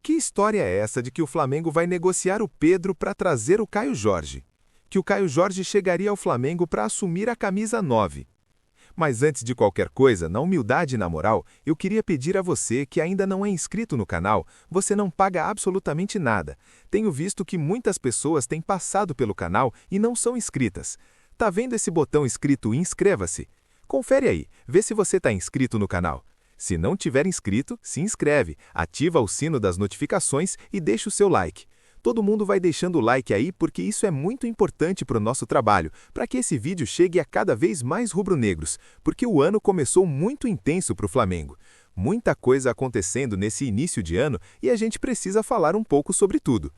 Que história é essa de que o Flamengo vai negociar o Pedro para trazer o Caio Jorge? Que o Caio Jorge chegaria ao Flamengo para assumir a camisa 9. Mas antes de qualquer coisa, na humildade e na moral, eu queria pedir a você que ainda não é inscrito no canal, você não paga absolutamente nada. Tenho visto que muitas pessoas têm passado pelo canal e não são inscritas. Tá vendo esse botão escrito inscreva-se? Confere aí, vê se você está inscrito no canal. Se não tiver inscrito, se inscreve, ativa o sino das notificações e deixa o seu like. Todo mundo vai deixando o like aí porque isso é muito importante para o nosso trabalho, para que esse vídeo chegue a cada vez mais rubro-negros, porque o ano começou muito intenso para o Flamengo. Muita coisa acontecendo nesse início de ano e a gente precisa falar um pouco sobre tudo.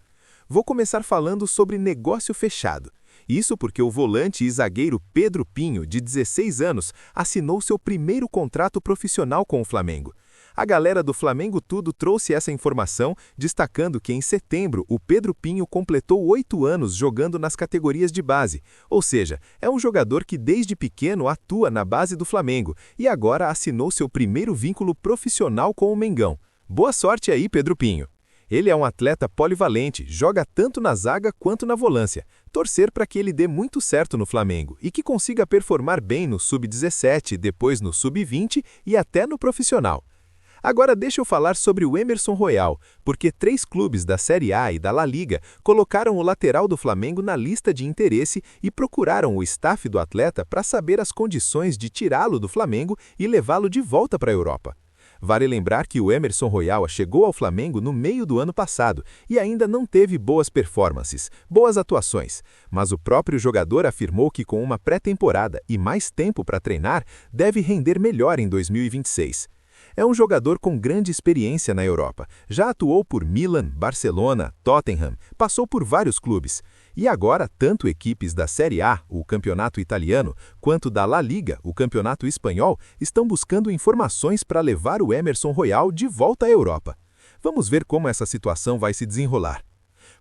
Vou começar falando sobre negócio fechado. Isso porque o volante e zagueiro Pedro Pinho, de 16 anos, assinou seu primeiro contrato profissional com o Flamengo. A galera do Flamengo Tudo trouxe essa informação, destacando que em setembro o Pedro Pinho completou 8 anos jogando nas categorias de base, ou seja, é um jogador que desde pequeno atua na base do Flamengo e agora assinou seu primeiro vínculo profissional com o Mengão. Boa sorte aí, Pedro Pinho! Ele é um atleta polivalente, joga tanto na zaga quanto na volância. Torcer para que ele dê muito certo no Flamengo e que consiga performar bem no Sub-17, depois no Sub-20 e até no profissional. Agora deixa eu falar sobre o Emerson Royal, porque 3 clubes da Série A e da La Liga colocaram o lateral do Flamengo na lista de interesse e procuraram o staff do atleta para saber as condições de tirá-lo do Flamengo e levá-lo de volta para a Europa. Vale lembrar que o Emerson Royal chegou ao Flamengo no meio do ano passado e ainda não teve boas performances, boas atuações, mas o próprio jogador afirmou que com uma pré-temporada e mais tempo para treinar, deve render melhor em 2026. É um jogador com grande experiência na Europa, já atuou por Milan, Barcelona, Tottenham, passou por vários clubes. E agora, tanto equipes da Série A, o campeonato italiano, quanto da La Liga, o campeonato espanhol, estão buscando informações para levar o Emerson Royal de volta à Europa. Vamos ver como essa situação vai se desenrolar.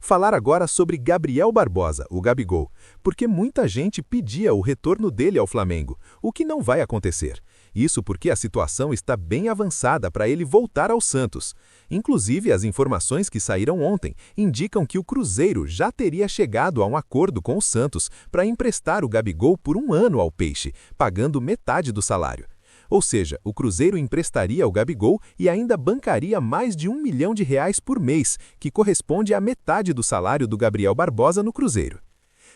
Falar agora sobre Gabriel Barbosa, o Gabigol, porque muita gente pedia o retorno dele ao Flamengo, o que não vai acontecer. Isso porque a situação está bem avançada para ele voltar ao Santos. Inclusive, as informações que saíram ontem indicam que o Cruzeiro já teria chegado a um acordo com o Santos para emprestar o Gabigol por 1 ano ao Peixe, pagando metade do salário. Ou seja, o Cruzeiro emprestaria o Gabigol e ainda bancaria mais de R$1 milhão por mês, que corresponde à metade do salário do Gabriel Barbosa no Cruzeiro.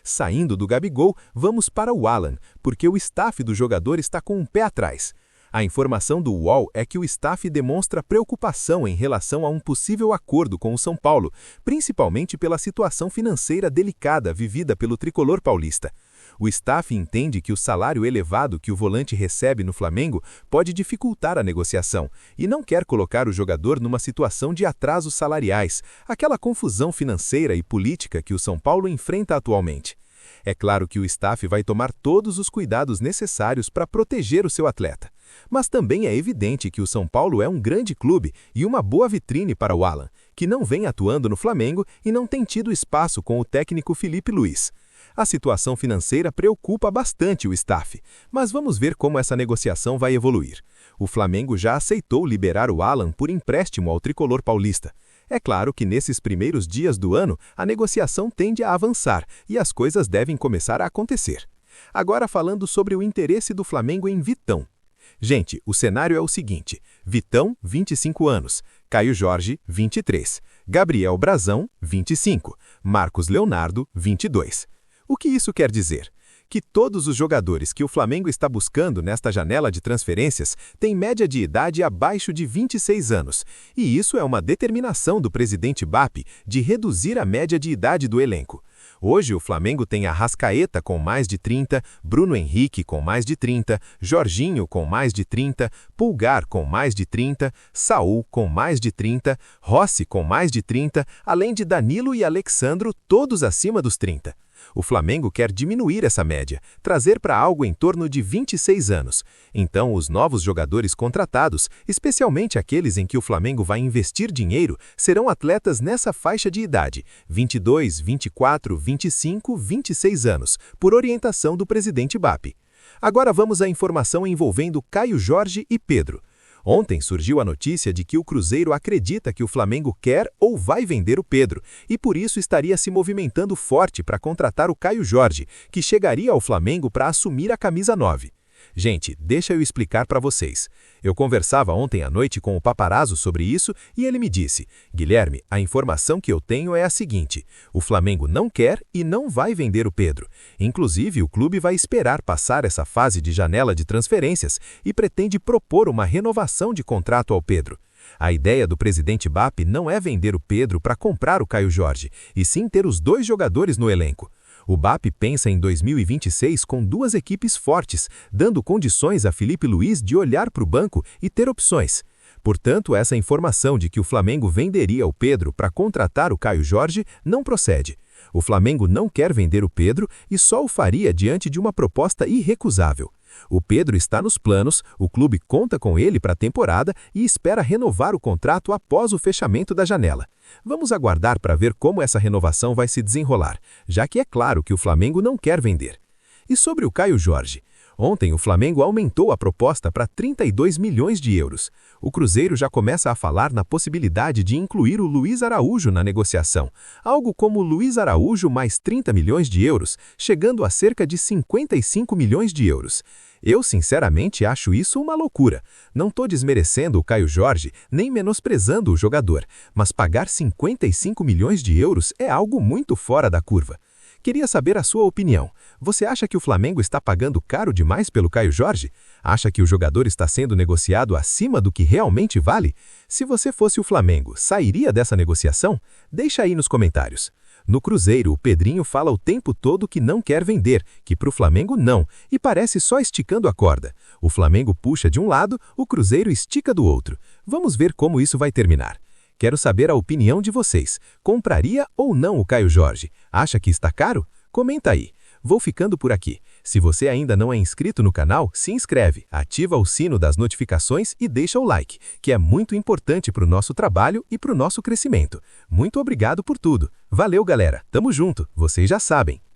Saindo do Gabigol, vamos para o Alan, porque o staff do jogador está com um pé atrás. A informação do UOL é que o staff demonstra preocupação em relação a um possível acordo com o São Paulo, principalmente pela situação financeira delicada vivida pelo tricolor paulista. O staff entende que o salário elevado que o volante recebe no Flamengo pode dificultar a negociação e não quer colocar o jogador numa situação de atrasos salariais, aquela confusão financeira e política que o São Paulo enfrenta atualmente. É claro que o staff vai tomar todos os cuidados necessários para proteger o seu atleta. Mas também é evidente que o São Paulo é um grande clube e uma boa vitrine para o Alan, que não vem atuando no Flamengo e não tem tido espaço com o técnico Felipe Luiz. A situação financeira preocupa bastante o staff, mas vamos ver como essa negociação vai evoluir. O Flamengo já aceitou liberar o Alan por empréstimo ao tricolor paulista. É claro que nesses primeiros dias do ano, a negociação tende a avançar e as coisas devem começar a acontecer. Agora falando sobre o interesse do Flamengo em Vitão. Gente, o cenário é o seguinte: Vitão, 25 anos, Caio Jorge, 23, Gabriel Brazão, 25, Marcos Leonardo, 22. O que isso quer dizer? Que todos os jogadores que o Flamengo está buscando nesta janela de transferências têm média de idade abaixo de 26 anos, e isso é uma determinação do presidente BAP de reduzir a média de idade do elenco. Hoje o Flamengo tem Arrascaeta com mais de 30, Bruno Henrique com mais de 30, Jorginho com mais de 30, Pulgar com mais de 30, Saul com mais de 30, Rossi com mais de 30, além de Danilo e Alexandro, todos acima dos 30. O Flamengo quer diminuir essa média, trazer para algo em torno de 26 anos. Então, os novos jogadores contratados, especialmente aqueles em que o Flamengo vai investir dinheiro, serão atletas nessa faixa de idade, 22, 24, 25, 26 anos, por orientação do presidente BAP. Agora vamos à informação envolvendo Caio Jorge e Pedro. Ontem surgiu a notícia de que o Cruzeiro acredita que o Flamengo quer ou vai vender o Pedro, e por isso estaria se movimentando forte para contratar o Caio Jorge, que chegaria ao Flamengo para assumir a camisa 9. Gente, deixa eu explicar para vocês. Eu conversava ontem à noite com o Paparazzo sobre isso e ele me disse: Guilherme, a informação que eu tenho é a seguinte: o Flamengo não quer e não vai vender o Pedro. Inclusive, o clube vai esperar passar essa fase de janela de transferências e pretende propor uma renovação de contrato ao Pedro. A ideia do presidente BAP não é vender o Pedro para comprar o Caio Jorge, e sim ter os dois jogadores no elenco. O BAP pensa em 2026 com duas equipes fortes, dando condições a Felipe Luiz de olhar para o banco e ter opções. Portanto, essa informação de que o Flamengo venderia o Pedro para contratar o Caio Jorge não procede. O Flamengo não quer vender o Pedro e só o faria diante de uma proposta irrecusável. O Pedro está nos planos, o clube conta com ele para a temporada e espera renovar o contrato após o fechamento da janela. Vamos aguardar para ver como essa renovação vai se desenrolar, já que é claro que o Flamengo não quer vender. E sobre o Caio Jorge? Ontem o Flamengo aumentou a proposta para 32 milhões de euros. O Cruzeiro já começa a falar na possibilidade de incluir o Luiz Araújo na negociação, algo como Luiz Araújo mais 30 milhões de euros, chegando a cerca de 55 milhões de euros. Eu, sinceramente, acho isso uma loucura. Não estou desmerecendo o Caio Jorge, nem menosprezando o jogador, mas pagar 55 milhões de euros é algo muito fora da curva. Queria saber a sua opinião. Você acha que o Flamengo está pagando caro demais pelo Caio Jorge? Acha que o jogador está sendo negociado acima do que realmente vale? Se você fosse o Flamengo, sairia dessa negociação? Deixa aí nos comentários. No Cruzeiro, o Pedrinho fala o tempo todo que não quer vender, que para o Flamengo não, e parece só esticando a corda. O Flamengo puxa de um lado, o Cruzeiro estica do outro. Vamos ver como isso vai terminar. Quero saber a opinião de vocês. Compraria ou não o Caio Jorge? Acha que está caro? Comenta aí. Vou ficando por aqui. Se você ainda não é inscrito no canal, se inscreve, ativa o sino das notificações e deixa o like, que é muito importante para o nosso trabalho e para o nosso crescimento. Muito obrigado por tudo. Valeu, galera. Tamo junto. Vocês já sabem.